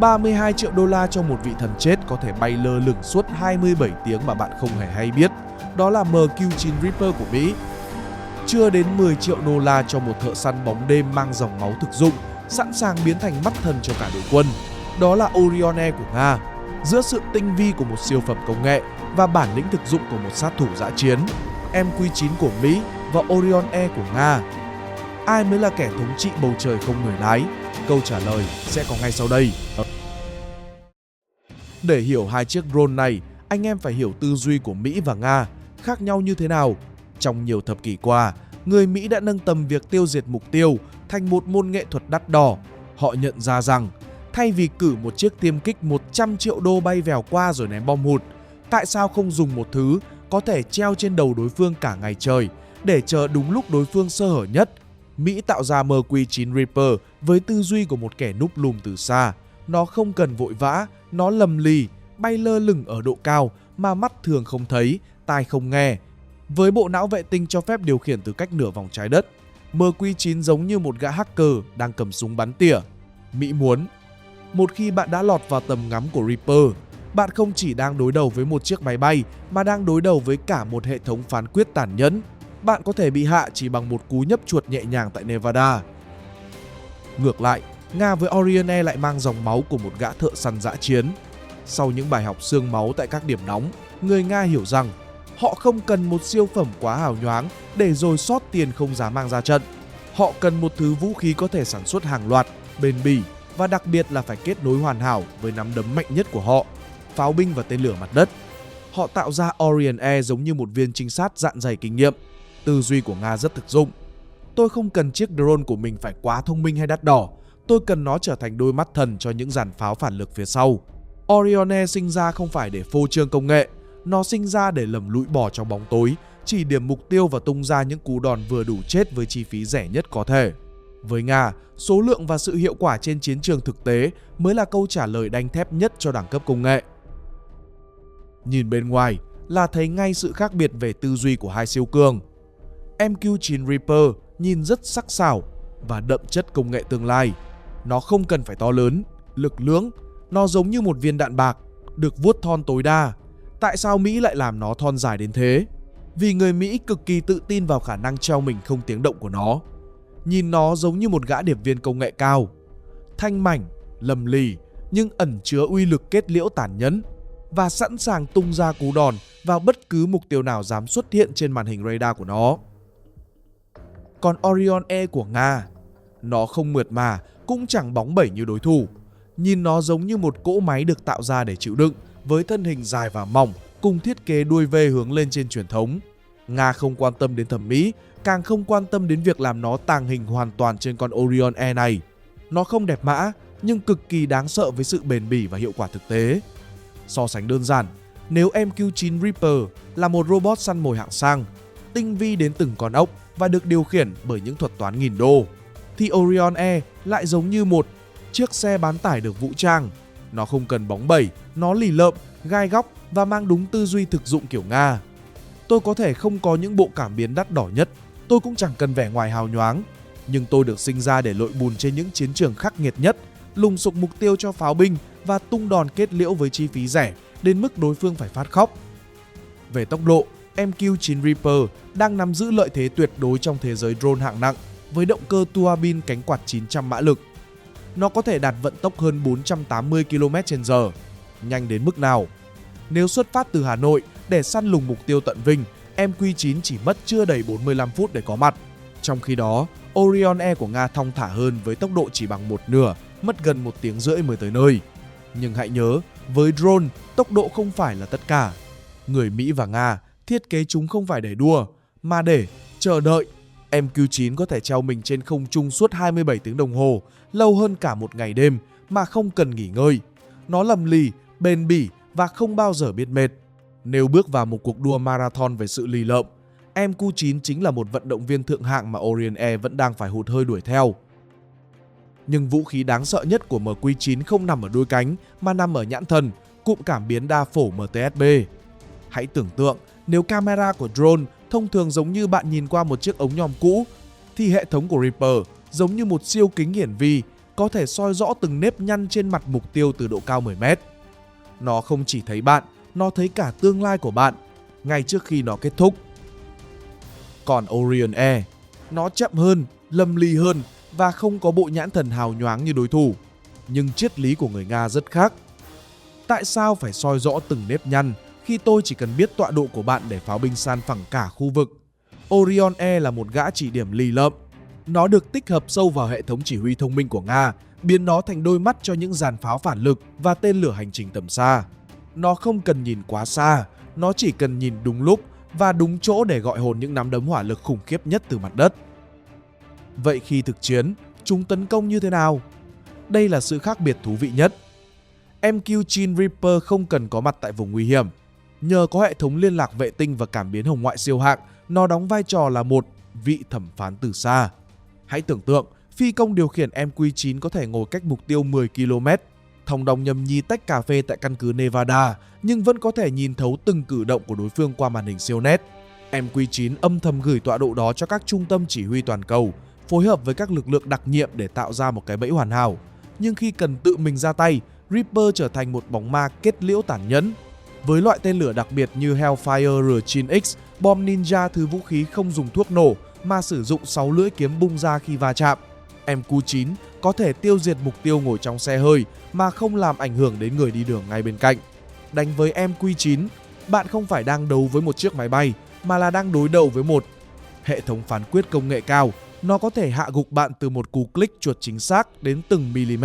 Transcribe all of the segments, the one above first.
32 triệu đô la cho một vị thần chết có thể bay lơ lửng suốt 27 tiếng mà bạn không hề hay biết. Đó là MQ-9 Reaper của Mỹ. Chưa đến 10 triệu đô la cho một thợ săn bóng đêm mang dòng máu thực dụng, sẵn sàng biến thành mắt thần cho cả đội quân. Đó là Orion E của Nga. Giữa sự tinh vi của một siêu phẩm công nghệ và bản lĩnh thực dụng của một sát thủ dã chiến, MQ-9 của Mỹ và Orion E của Nga, ai mới là kẻ thống trị bầu trời không người lái? Câu trả lời sẽ có ngay sau đây. Để hiểu hai chiếc drone này, anh em phải hiểu tư duy của Mỹ và Nga khác nhau như thế nào. Trong nhiều thập kỷ qua, người Mỹ đã nâng tầm việc tiêu diệt mục tiêu thành một môn nghệ thuật đắt đỏ. Họ nhận ra rằng, thay vì cử một chiếc tiêm kích 100 triệu đô bay vèo qua rồi ném bom hụt, tại sao không dùng một thứ có thể treo trên đầu đối phương cả ngày trời để chờ đúng lúc đối phương sơ hở nhất? Mỹ tạo ra MQ-9 Reaper với tư duy của một kẻ núp lùm từ xa. Nó không cần vội vã, nó lầm lì, bay lơ lửng ở độ cao mà mắt thường không thấy, tai không nghe. Với bộ não vệ tinh cho phép điều khiển từ cách nửa vòng trái đất, MQ-9 giống như một gã hacker đang cầm súng bắn tỉa. Mỹ muốn, một khi bạn đã lọt vào tầm ngắm của Reaper, bạn không chỉ đang đối đầu với một chiếc máy bay mà đang đối đầu với cả một hệ thống phán quyết tàn nhẫn. Bạn có thể bị hạ chỉ bằng một cú nhấp chuột nhẹ nhàng tại Nevada. Ngược lại, Nga với Orion E lại mang dòng máu của một gã thợ săn dã chiến. Sau những bài học xương máu tại các điểm nóng, người Nga hiểu rằng họ không cần một siêu phẩm quá hào nhoáng để rồi sót tiền không dám mang ra trận. Họ cần một thứ vũ khí có thể sản xuất hàng loạt, bền bỉ và đặc biệt là phải kết nối hoàn hảo với nắm đấm mạnh nhất của họ, pháo binh và tên lửa mặt đất. Họ tạo ra Orion E giống như một viên trinh sát dạn dày kinh nghiệm. Tư duy của Nga rất thực dụng. Tôi không cần chiếc drone của mình phải quá thông minh hay đắt đỏ. Tôi cần nó trở thành đôi mắt thần cho những dàn pháo phản lực phía sau. Orion E sinh ra không phải để phô trương công nghệ. Nó sinh ra để lầm lũi bò trong bóng tối, chỉ điểm mục tiêu và tung ra những cú đòn vừa đủ chết với chi phí rẻ nhất có thể. Với Nga, số lượng và sự hiệu quả trên chiến trường thực tế mới là câu trả lời đanh thép nhất cho đẳng cấp công nghệ. Nhìn bên ngoài là thấy ngay sự khác biệt về tư duy của hai siêu cường. MQ-9 Reaper nhìn rất sắc sảo và đậm chất công nghệ tương lai. Nó không cần phải to lớn, lực lưỡng, nó giống như một viên đạn bạc, được vuốt thon tối đa. Tại sao Mỹ lại làm nó thon dài đến thế? Vì người Mỹ cực kỳ tự tin vào khả năng treo mình không tiếng động của nó. Nhìn nó giống như một gã điệp viên công nghệ cao. Thanh mảnh, lầm lì, nhưng ẩn chứa uy lực kết liễu tàn nhẫn và sẵn sàng tung ra cú đòn vào bất cứ mục tiêu nào dám xuất hiện trên màn hình radar của nó. Còn Orion E của Nga, nó không mượt mà, cũng chẳng bóng bẩy như đối thủ. Nhìn nó giống như một cỗ máy được tạo ra để chịu đựng, với thân hình dài và mỏng, cùng thiết kế đuôi V hướng lên trên truyền thống. Nga không quan tâm đến thẩm mỹ, càng không quan tâm đến việc làm nó tàng hình hoàn toàn trên con Orion E này. Nó không đẹp mã, nhưng cực kỳ đáng sợ với sự bền bỉ và hiệu quả thực tế. So sánh đơn giản, nếu MQ-9 Reaper là một robot săn mồi hạng sang, tinh vi đến từng con ốc và được điều khiển bởi những thuật toán nghìn đô, thì Orion E lại giống như một chiếc xe bán tải được vũ trang. Nó không cần bóng bẩy, nó lì lợm, gai góc và mang đúng tư duy thực dụng kiểu Nga. Tôi có thể không có những bộ cảm biến đắt đỏ nhất, tôi cũng chẳng cần vẻ ngoài hào nhoáng, nhưng tôi được sinh ra để lội bùn trên những chiến trường khắc nghiệt nhất, lùng sục mục tiêu cho pháo binh và tung đòn kết liễu với chi phí rẻ đến mức đối phương phải phát khóc. Về tốc độ, MQ-9 Reaper đang nắm giữ lợi thế tuyệt đối trong thế giới drone hạng nặng với động cơ tua bin cánh quạt 900 mã lực. Nó có thể đạt vận tốc hơn 480 km/h. Nhanh đến mức nào? Nếu xuất phát từ Hà Nội để săn lùng mục tiêu tận Vinh, MQ-9 chỉ mất chưa đầy 45 phút để có mặt. Trong khi đó, Orion E của Nga thong thả hơn với tốc độ chỉ bằng một nửa, mất gần 1 tiếng rưỡi mới tới nơi. Nhưng hãy nhớ, với drone, tốc độ không phải là tất cả. Người Mỹ và Nga thiết kế chúng không phải để đua, mà để chờ đợi. MQ-9 có thể treo mình trên không trung suốt 27 tiếng đồng hồ, lâu hơn cả một ngày đêm mà không cần nghỉ ngơi. Nó lầm lì, bền bỉ và không bao giờ biết mệt. Nếu bước vào một cuộc đua marathon về sự lì lợm, MQ-9 chính là một vận động viên thượng hạng mà Orion E vẫn đang phải hụt hơi đuổi theo. Nhưng vũ khí đáng sợ nhất của MQ-9 không nằm ở đuôi cánh mà nằm ở nhãn thần, cụm cảm biến đa phổ MTSB. Hãy tưởng tượng nếu camera của drone thông thường giống như bạn nhìn qua một chiếc ống nhòm cũ, thì hệ thống của Reaper giống như một siêu kính hiển vi có thể soi rõ từng nếp nhăn trên mặt mục tiêu từ độ cao 10 mét. Nó không chỉ thấy bạn, nó thấy cả tương lai của bạn, ngay trước khi nó kết thúc. Còn Orion E, nó chậm hơn, lâm ly hơn và không có bộ nhãn thần hào nhoáng như đối thủ. Nhưng triết lý của người Nga rất khác. Tại sao phải soi rõ từng nếp nhăn khi tôi chỉ cần biết tọa độ của bạn để pháo binh san phẳng cả khu vực? Orion E là một gã chỉ điểm lì lợm. Nó được tích hợp sâu vào hệ thống chỉ huy thông minh của Nga, biến nó thành đôi mắt cho những dàn pháo phản lực và tên lửa hành trình tầm xa. Nó không cần nhìn quá xa, nó chỉ cần nhìn đúng lúc và đúng chỗ để gọi hồn những nắm đấm hỏa lực khủng khiếp nhất từ mặt đất. Vậy khi thực chiến, chúng tấn công như thế nào? Đây là sự khác biệt thú vị nhất. MQ-9 Reaper không cần có mặt tại vùng nguy hiểm. Nhờ có hệ thống liên lạc vệ tinh và cảm biến hồng ngoại siêu hạng, nó đóng vai trò là một vị thẩm phán từ xa. Hãy tưởng tượng, phi công điều khiển MQ-9 có thể ngồi cách mục tiêu 10 km, thong dong nhâm nhi tách cà phê tại căn cứ Nevada, nhưng vẫn có thể nhìn thấu từng cử động của đối phương qua màn hình siêu nét. MQ-9 âm thầm gửi tọa độ đó cho các trung tâm chỉ huy toàn cầu, phối hợp với các lực lượng đặc nhiệm để tạo ra một cái bẫy hoàn hảo. Nhưng khi cần tự mình ra tay, Reaper trở thành một bóng ma kết liễu tàn nhẫn. Với loại tên lửa đặc biệt như Hellfire R9X, bom ninja thứ vũ khí không dùng thuốc nổ mà sử dụng 6 lưỡi kiếm bung ra khi va chạm. MQ-9 có thể tiêu diệt mục tiêu ngồi trong xe hơi mà không làm ảnh hưởng đến người đi đường ngay bên cạnh. Đánh với MQ-9, bạn không phải đang đấu với một chiếc máy bay mà là đang đối đầu với một hệ thống phán quyết công nghệ cao. Nó có thể hạ gục bạn từ một cú click chuột chính xác đến từng mm.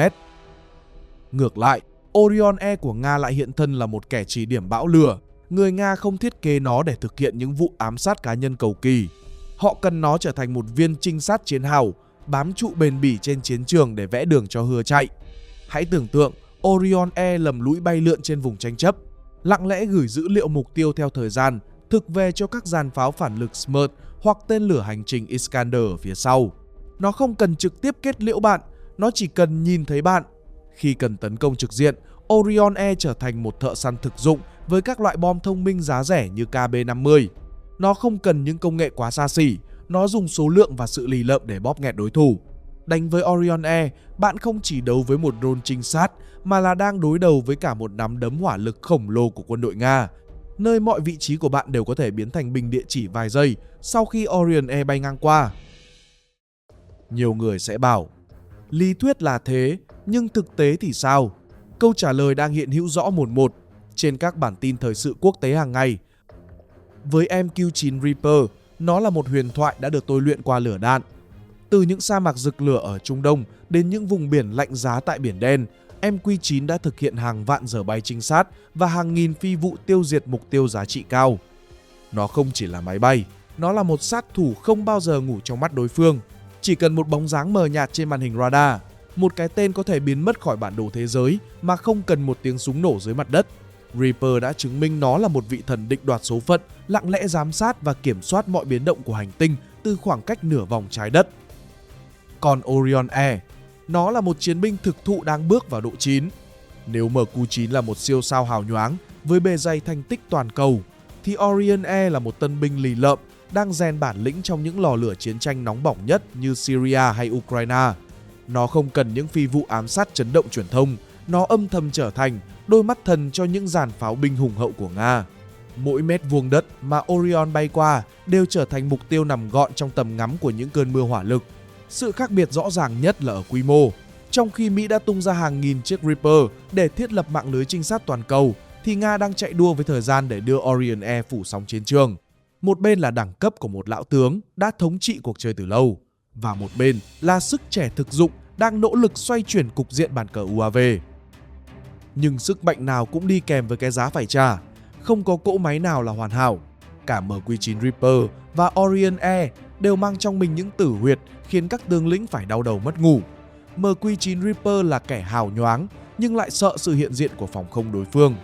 Ngược lại, Orion E của Nga lại hiện thân là một kẻ chỉ điểm bão lửa. Người Nga không thiết kế nó để thực hiện những vụ ám sát cá nhân cầu kỳ. Họ cần nó trở thành một viên trinh sát chiến hào, bám trụ bền bỉ trên chiến trường để vẽ đường cho hươu chạy. Hãy tưởng tượng Orion E lầm lũi bay lượn trên vùng tranh chấp, lặng lẽ gửi dữ liệu mục tiêu theo thời gian thực về cho các dàn pháo phản lực SMERT hoặc tên lửa hành trình Iskander ở phía sau. Nó không cần trực tiếp kết liễu bạn, nó chỉ cần nhìn thấy bạn. Khi cần tấn công trực diện, Orion E trở thành một thợ săn thực dụng với các loại bom thông minh giá rẻ như KB-50. Nó không cần những công nghệ quá xa xỉ, nó dùng số lượng và sự lì lợm để bóp nghẹt đối thủ. Đánh với Orion E, bạn không chỉ đấu với một drone trinh sát mà là đang đối đầu với cả một nắm đấm hỏa lực khổng lồ của quân đội Nga, nơi mọi vị trí của bạn đều có thể biến thành bình địa chỉ vài giây sau khi Orion E bay ngang qua. Nhiều người sẽ bảo, lý thuyết là thế, nhưng thực tế thì sao? Câu trả lời đang hiện hữu rõ mồn một trên các bản tin thời sự quốc tế hàng ngày. Với MQ-9 Reaper, nó là một huyền thoại đã được tôi luyện qua lửa đạn. Từ những sa mạc rực lửa ở Trung Đông đến những vùng biển lạnh giá tại Biển Đen, MQ-9 đã thực hiện hàng vạn giờ bay trinh sát và hàng nghìn phi vụ tiêu diệt mục tiêu giá trị cao. Nó không chỉ là máy bay, nó là một sát thủ không bao giờ ngủ trong mắt đối phương. Chỉ cần một bóng dáng mờ nhạt trên màn hình radar, một cái tên có thể biến mất khỏi bản đồ thế giới mà không cần một tiếng súng nổ dưới mặt đất. Reaper đã chứng minh nó là một vị thần định đoạt số phận, lặng lẽ giám sát và kiểm soát mọi biến động của hành tinh từ khoảng cách nửa vòng trái đất. Còn Orion E, nó là một chiến binh thực thụ đang bước vào độ chín. Nếu MQ-9 là một siêu sao hào nhoáng với bề dày thành tích toàn cầu, thì Orion E là một tân binh lì lợm đang rèn bản lĩnh trong những lò lửa chiến tranh nóng bỏng nhất như Syria hay Ukraine. Nó không cần những phi vụ ám sát chấn động truyền thông, nó âm thầm trở thành đôi mắt thần cho những dàn pháo binh hùng hậu của Nga. Mỗi mét vuông đất mà Orion bay qua đều trở thành mục tiêu nằm gọn trong tầm ngắm của những cơn mưa hỏa lực. Sự khác biệt rõ ràng nhất là ở quy mô. Trong khi Mỹ đã tung ra hàng nghìn chiếc Reaper để thiết lập mạng lưới trinh sát toàn cầu, thì Nga đang chạy đua với thời gian để đưa Orion E phủ sóng chiến trường. Một bên là đẳng cấp của một lão tướng đã thống trị cuộc chơi từ lâu, và một bên là sức trẻ thực dụng đang nỗ lực xoay chuyển cục diện bàn cờ UAV. Nhưng sức mạnh nào cũng đi kèm với cái giá phải trả. Không có cỗ máy nào là hoàn hảo. Cả MQ-9 Reaper và Orion E đều mang trong mình những tử huyệt khiến các tướng lĩnh phải đau đầu mất ngủ. MQ-9 Reaper là kẻ hào nhoáng nhưng lại sợ sự hiện diện của phòng không đối phương.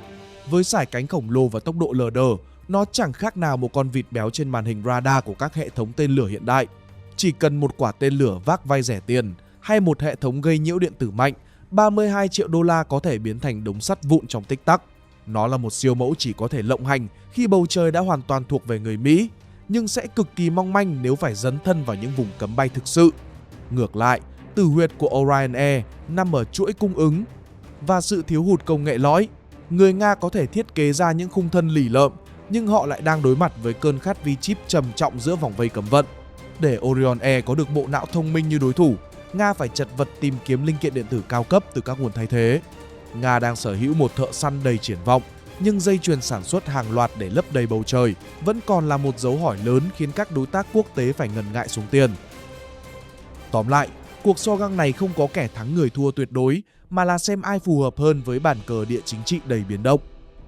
Với sải cánh khổng lồ và tốc độ lờ đờ, nó chẳng khác nào một con vịt béo trên màn hình radar của các hệ thống tên lửa hiện đại. Chỉ cần một quả tên lửa vác vai rẻ tiền hay một hệ thống gây nhiễu điện tử mạnh, 32 triệu đô la có thể biến thành đống sắt vụn trong tích tắc. Nó là một siêu mẫu chỉ có thể lộng hành khi bầu trời đã hoàn toàn thuộc về người Mỹ, nhưng sẽ cực kỳ mong manh nếu phải dấn thân vào những vùng cấm bay thực sự. Ngược lại, Tử huyệt của Orion Air nằm ở chuỗi cung ứng và sự thiếu hụt công nghệ lõi. Người Nga có thể thiết kế ra những khung thân lì lợm, nhưng họ lại đang đối mặt với cơn khát vi chip trầm trọng giữa vòng vây cấm vận. Để Orion Air có được bộ não thông minh như đối thủ, Nga phải chật vật tìm kiếm linh kiện điện tử cao cấp từ các nguồn thay thế. Nga đang sở hữu một thợ săn đầy triển vọng, nhưng dây chuyền sản xuất hàng loạt để lấp đầy bầu trời vẫn còn là một dấu hỏi lớn khiến các đối tác quốc tế phải ngần ngại xuống tiền. Tóm lại, cuộc so găng này không có kẻ thắng người thua tuyệt đối, mà là xem ai phù hợp hơn với bàn cờ địa chính trị đầy biến động.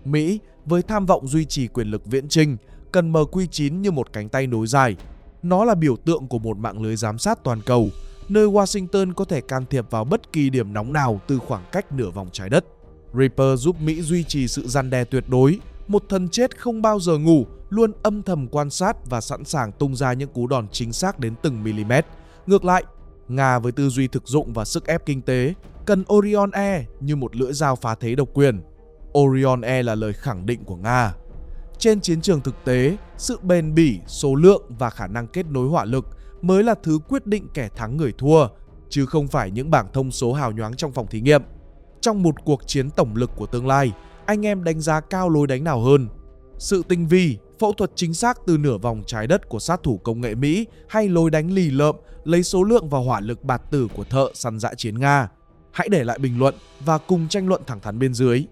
Mỹ, với tham vọng duy trì quyền lực viễn chinh, cần MQ-9 như một cánh tay nối dài. Nó là biểu tượng của một mạng lưới giám sát toàn cầu, nơi Washington có thể can thiệp vào bất kỳ điểm nóng nào từ khoảng cách nửa vòng trái đất. Reaper giúp Mỹ duy trì sự răn đe tuyệt đối, một thần chết không bao giờ ngủ, luôn âm thầm quan sát và sẵn sàng tung ra những cú đòn chính xác đến từng mm. Ngược lại, Nga với tư duy thực dụng và sức ép kinh tế cần Orion Air như một lưỡi dao phá thế độc quyền. Orion Air là lời khẳng định của Nga. Trên chiến trường thực tế, sự bền bỉ, số lượng và khả năng kết nối hỏa lực mới là thứ quyết định kẻ thắng người thua, chứ không phải những bảng thông số hào nhoáng trong phòng thí nghiệm. Trong một cuộc chiến tổng lực của tương lai, anh em đánh giá cao lối đánh nào hơn? Sự tinh vi, phẫu thuật chính xác từ nửa vòng trái đất của sát thủ công nghệ Mỹ hay lối đánh lì lợm, lấy số lượng và hỏa lực bạt tử của thợ săn dã chiến Nga? Hãy để lại bình luận và cùng tranh luận thẳng thắn bên dưới.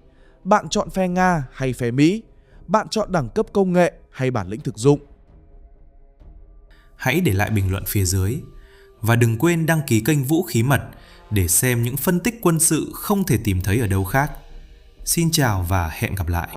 Bạn chọn phe Nga hay phe Mỹ? Bạn chọn đẳng cấp công nghệ hay bản lĩnh thực dụng? Hãy để lại bình luận phía dưới. Và đừng quên đăng ký kênh Vũ Khí Mật để xem những phân tích quân sự không thể tìm thấy ở đâu khác. Xin chào và hẹn gặp lại.